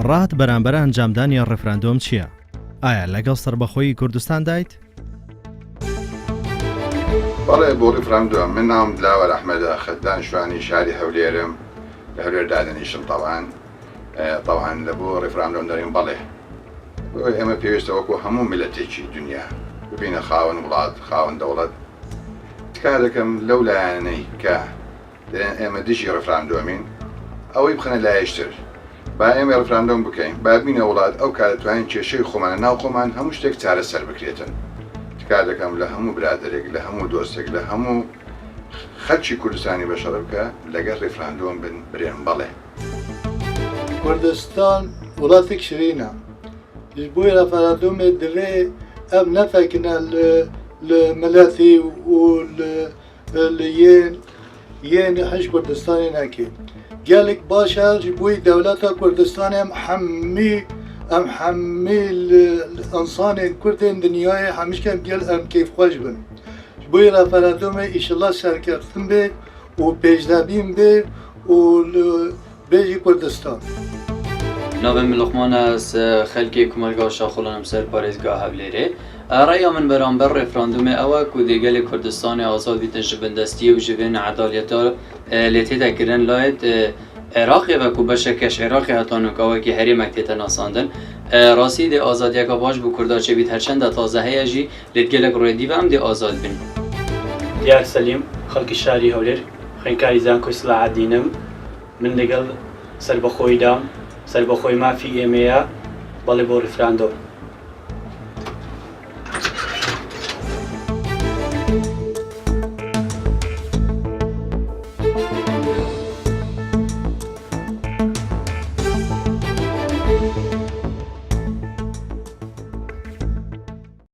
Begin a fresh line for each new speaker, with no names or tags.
ڕات بەرامبەر ئەنجامدانی ڕێفراندۆم چییە؟ ئایا لەگەڵ سەربەخۆیی کوردستان دایت؟
بەڵێ بۆ ڕێفراندۆم من ناوم دلاوەر ئەحمەدە خەدان شوانی شاری هەولێرم لە هەولێر دادەنیشم طبعاً لە بۆ ڕێفراندۆم دەڕیم بەڵێ ئێمە پێویستە وەکو هەموو میلەتێکی دنیا ببینە خاوەن وڵات خاوەن دەوڵەت تکا دەکەم لەو لایەنەی کە ئێمە دژی ڕێفراندۆمین ئەوەی بخەنە لایەشتر با ئێمە ڕێفراندۆم بکەین با بینە وڵات ئەو کار دەتوانین کێشەی خۆمانە ناو خۆمان هەموو شتێک چارەسەر بکرێتن تکا دەکەم لە هەموو برادێک لە هەموو دۆستێک لە هەموو خەلکی کوردستانی بەشەڕ بکە لەگەڵ ڕێفراندۆم بن برێن بەڵێ
کوردستان وڵاتێک شرینە بۆی ڕێفراندۆمێ دەوێ ئەم نەفەکنە لە مەلەتی و لە یێن هەش کوردستانی ناکێت gelek başa ji bo dewleta Kurdistanê em hemî insanên Kurdên dinyayê hemişken gel em kêfxweş bin. Ji bo referandumê îşillah serkeftin bê û pêşdevîn bê û bê jî Kurdistan.
Navê min Luqman ez xelkê Kumarga Şaxulan em ser Parêzgeha Hewlêrê. Rêya min beramber referandumê ew e ku dê gelê Kurdistanê azad bîtin ji bindestiyê û ji vê needaliyeta lê têde kirin layet Iraqê ve ku beşekeş Iraqê heta nûkawekî herêmek tête nasandin. Rastî dê azadiyeka baş bû Kurda çêbît herçenda taze heye jî lê gelek rêdî ve em dê azad bin.
Diyar Selîm, xelkî şarî Hewlêr, xwenkarî Zankoy Silahedînim, min lêgel serbexweyî da, serbexweyi mafî êmê ye, belê bo referandum.